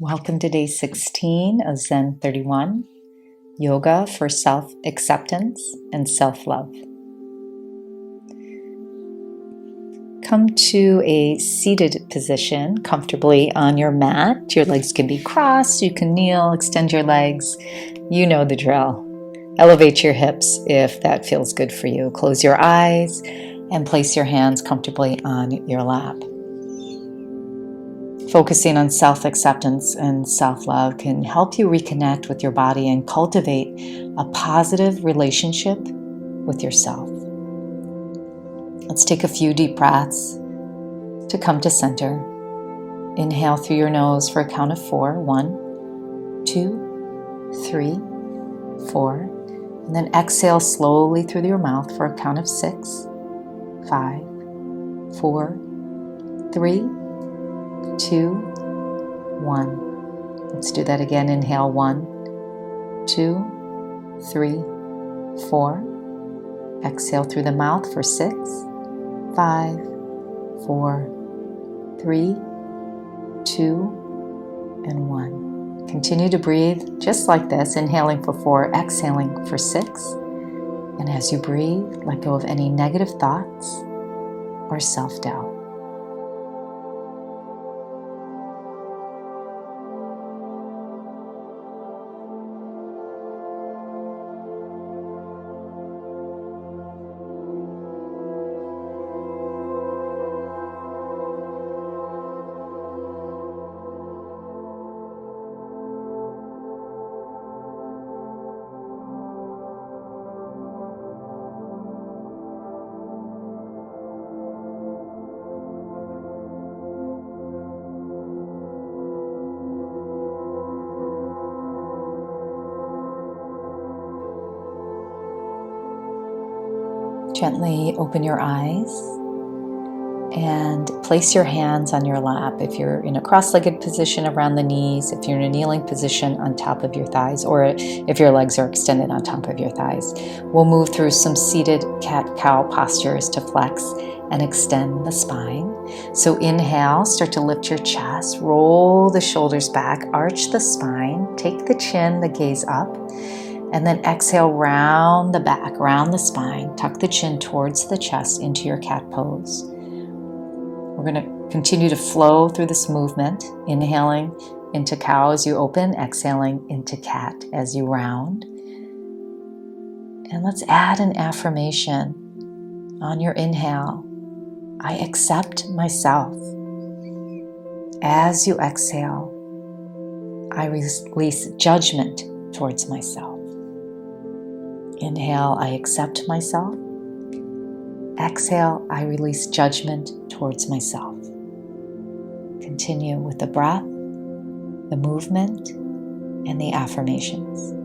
Welcome to day 16 of Zen31 Yoga for self-acceptance and self-love. Come to a seated position comfortably on your mat. Your legs can be crossed, you can kneel, extend your legs. You know the drill. Elevate your hips if that feels good for you. Close your eyes and place your hands comfortably on your lap. Focusing on self-acceptance and self-love can help you reconnect with your body and cultivate a positive relationship with yourself. Let's take a few deep breaths to come to center. Inhale through your nose for a count of 4. 1, 2, 3, 4. And then exhale slowly through your mouth for a count of 6, 5, 4, 3, 2, 1. Let's do that again. Inhale 1, 2, 3, 4. Exhale through the mouth for 6, 5, 4, 3, 2, and 1. Continue to breathe just like this, inhaling for 4, exhaling for 6. And as you breathe, let go of any negative thoughts or self-doubt. Gently open your eyes and place your hands on your lap. If you're in a cross-legged position around the knees, if you're in a kneeling position on top of your thighs, or if your legs are extended on top of your thighs. We'll move through some seated cat-cow postures to flex and extend the spine. So inhale, start to lift your chest, roll the shoulders back, arch the spine, take the chin, the gaze up. And then exhale, round the back, round the spine, tuck the chin towards the chest into your cat pose. We're going to continue to flow through this movement, inhaling into cow as you open, exhaling into cat as you round. And let's add an affirmation on your inhale. I accept myself. As you exhale, I release judgment towards myself. Inhale, I accept myself. Exhale, I release judgment towards myself. Continue with the breath, the movement, and the affirmations.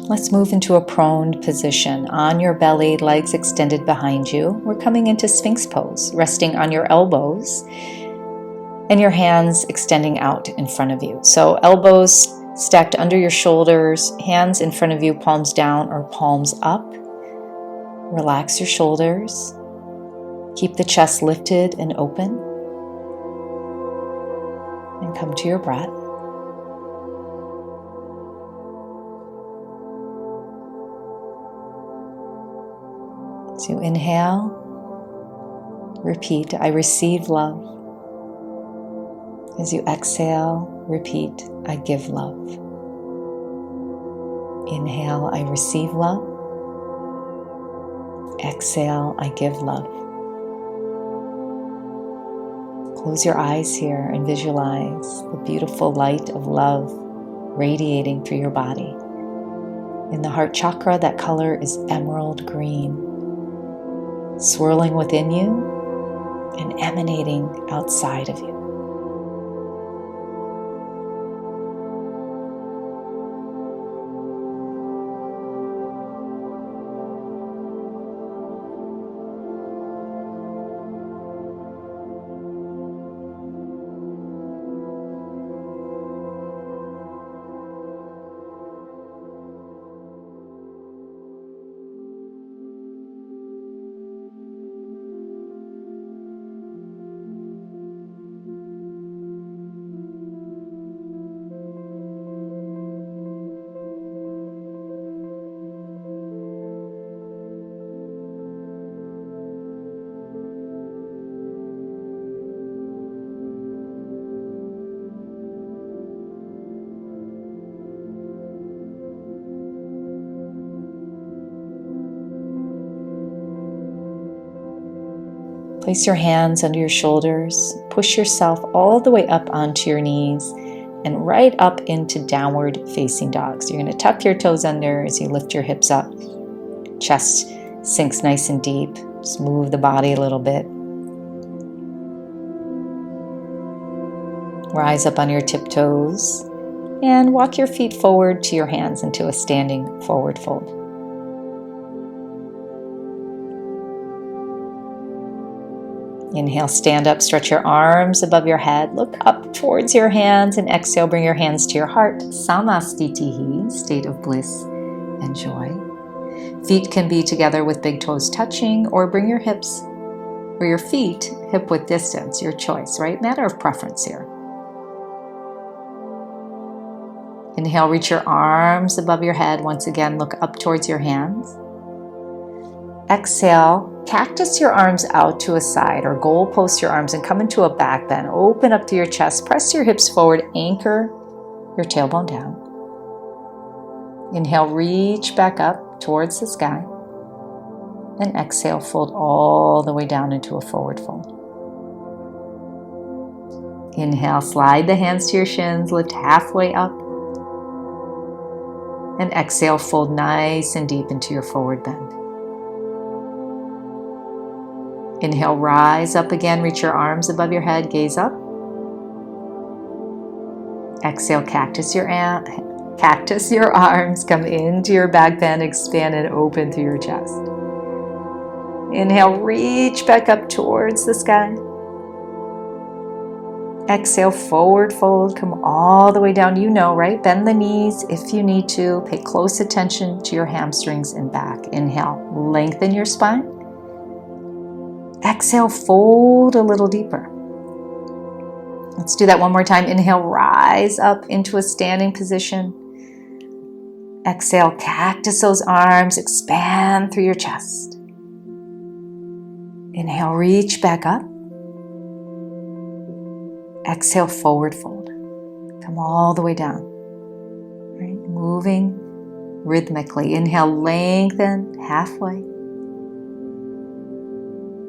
Let's move into a prone position. On your belly, legs extended behind you. We're coming into Sphinx pose, resting on your elbows and your hands extending out in front of you. So elbows stacked under your shoulders, hands in front of you, palms down or palms up. Relax your shoulders. Keep the chest lifted and open. And come to your breath. So inhale, repeat, I receive love. As you exhale, repeat, I give love. Inhale, I receive love. Exhale, I give love. Close your eyes here and visualize the beautiful light of love radiating through your body. In the heart chakra, that color is emerald green. swirling within you and emanating outside of you. Place your hands under your shoulders, push yourself all the way up onto your knees and right up into downward facing dog. So you're going to tuck your toes under as you lift your hips up. Chest sinks nice and deep. Just move the body a little bit. Rise up on your tiptoes and walk your feet forward to your hands into a standing forward fold. Inhale, stand up, stretch your arms above your head, look up towards your hands, and exhale, bring your hands to your heart. Samastitihi, state of bliss and joy. Feet can be together with big toes touching, or bring your hips or your feet hip width distance, your choice, right? Matter of preference here. Inhale, reach your arms above your head. Once again, look up towards your hands. Exhale, cactus your arms out to a side or goal post your arms and come into a back bend. Open up to your chest, press your hips forward, anchor your tailbone down. Inhale, reach back up towards the sky. And exhale, fold all the way down into a forward fold. Inhale, slide the hands to your shins, lift halfway up. And exhale, fold nice and deep into your forward bend. Inhale, rise up again, reach your arms above your head, gaze up. Exhale, cactus your arms, come into your back bend, expand and open through your chest. Inhale, reach back up towards the sky. Exhale, forward fold, come all the way down, you know, right? Bend the knees if you need to. Pay close attention to your hamstrings and back. Inhale, lengthen your spine. Exhale, fold a little deeper. Let's do that one more time. Inhale, rise up into a standing position. Exhale, cactus those arms, expand through your chest. Inhale, reach back up. Exhale, forward fold. Come all the way down. Right? Moving rhythmically. Inhale, lengthen halfway.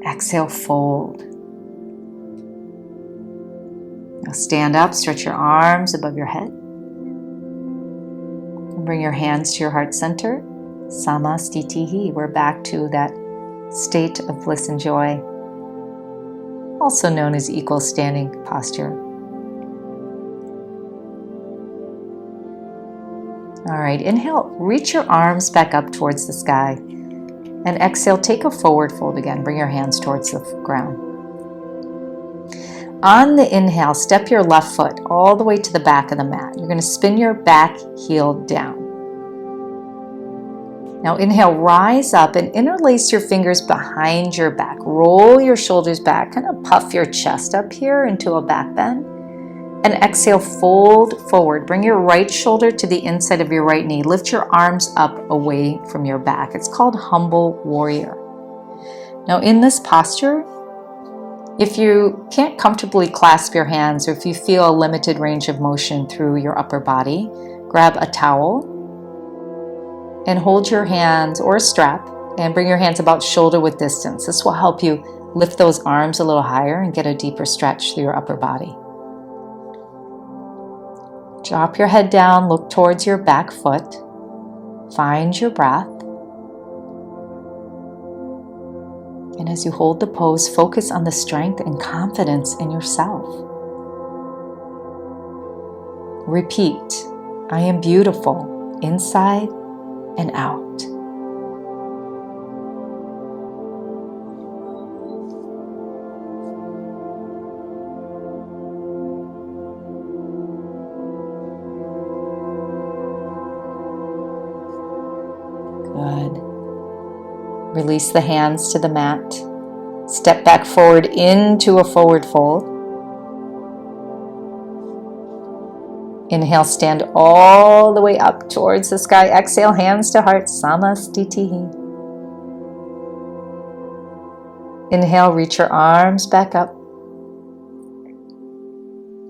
Exhale, fold. Now stand up, stretch your arms above your head. And bring your hands to your heart center. Samastitihi. We're back to that state of bliss and joy, also known as equal standing posture. All right, inhale, reach your arms back up towards the sky. And exhale, take a forward fold again. Bring your hands towards the ground. On the inhale, step your left foot all the way to the back of the mat. You're going to spin your back heel down. Now inhale, rise up and interlace your fingers behind your back. Roll your shoulders back, kind of puff your chest up here into a back bend. And exhale, fold forward. Bring your right shoulder to the inside of your right knee. Lift your arms up away from your back. It's called humble warrior. Now in this posture, if you can't comfortably clasp your hands or if you feel a limited range of motion through your upper body, grab a towel and hold your hands or a strap and bring your hands about shoulder width distance. This will help you lift those arms a little higher and get a deeper stretch through your upper body. Drop your head down, look towards your back foot, find your breath, and as you hold the pose, focus on the strength and confidence in yourself. Repeat, I am beautiful inside and out. Good. Release the hands to the mat. Step back forward into a forward fold. Inhale, stand all the way up towards the sky. Exhale, hands to heart, samastitihi. Inhale, reach your arms back up.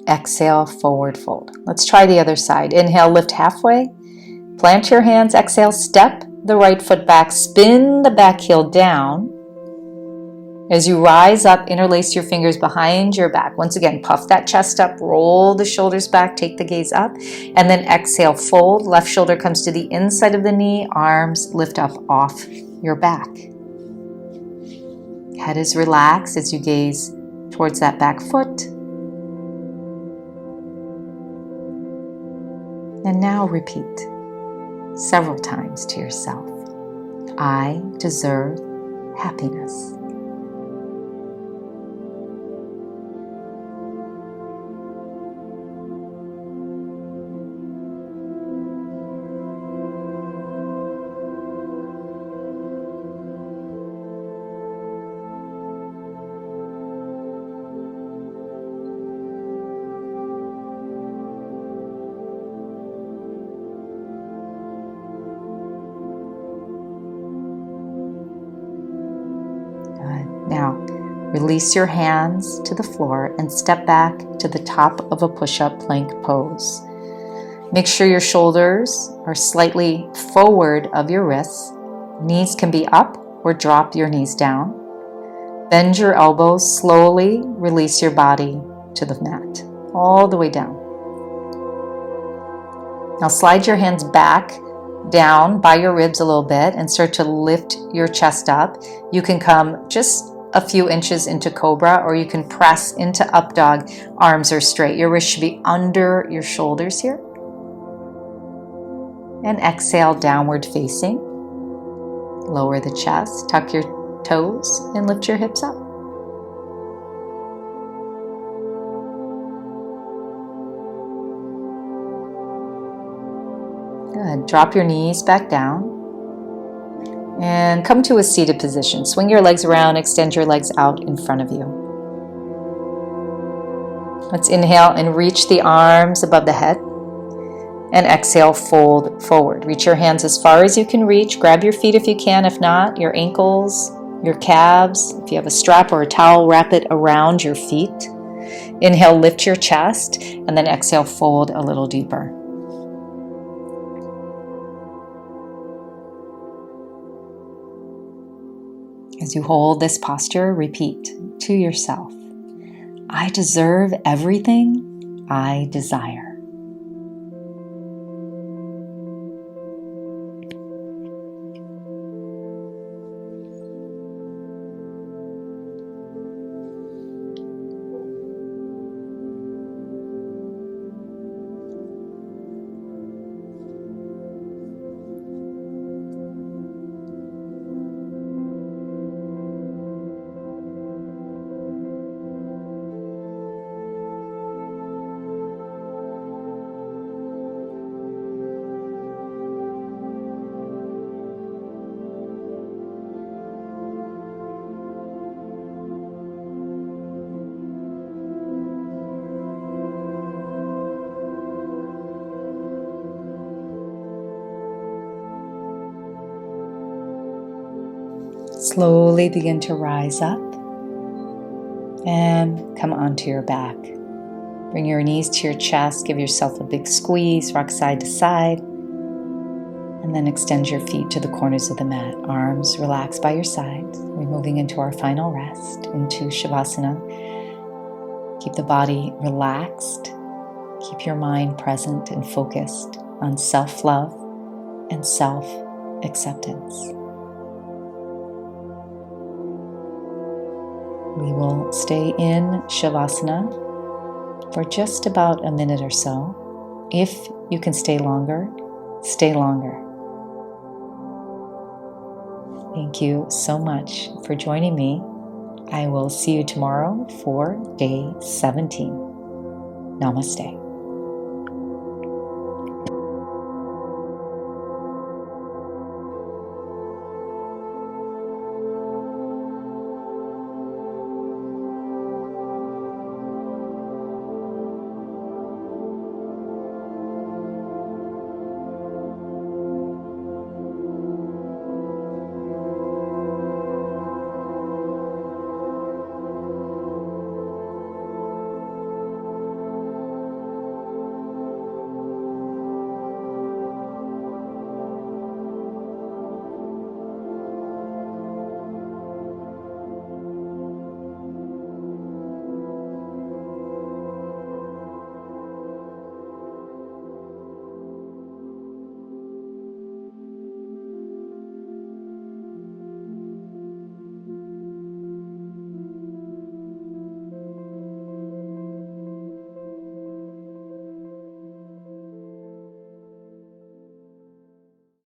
Exhale, forward fold. Let's try the other side. Inhale, lift halfway. Plant your hands. Exhale, step the right foot back. Spin the back heel down. As you rise up, interlace your fingers behind your back. Once again, puff that chest up, roll the shoulders back, take the gaze up, and then exhale, fold. Left shoulder comes to the inside of the knee, arms lift up off your back. Head is relaxed as you gaze towards that back foot. And now repeat several times to yourself, I deserve happiness. Now, release your hands to the floor and step back to the top of a push-up plank pose. Make sure your shoulders are slightly forward of your wrists. Knees can be up or drop your knees down. Bend your elbows, slowly release your body to the mat, all the way down. Now slide your hands back down by your ribs a little bit and start to lift your chest up. You can come just a few inches into cobra, or you can press into up dog. Arms are straight. Your wrists should be under your shoulders here. And exhale, downward facing. Lower the chest, tuck your toes, and lift your hips up. Good. Drop your knees back down. And come to a seated position. Swing your legs around, extend your legs out in front of you. Let's inhale and reach the arms above the head. And exhale, fold forward. Reach your hands as far as you can reach. Grab your feet if you can. If not, your ankles, your calves. If you have a strap or a towel, wrap it around your feet. Inhale, lift your chest, and then exhale, fold a little deeper. As you hold this posture, repeat to yourself, I deserve everything I desire. Slowly begin to rise up and come onto your back. Bring your knees to your chest, give yourself a big squeeze, rock side to side, and then extend your feet to the corners of the mat. Arms relaxed by your sides. We're moving into our final rest, into Shavasana. Keep the body relaxed. Keep your mind present and focused on self-love and self-acceptance. We will stay in Shavasana for just about a minute or so. If you can stay longer, stay longer. Thank you so much for joining me. I will see you tomorrow for day 17. Namaste.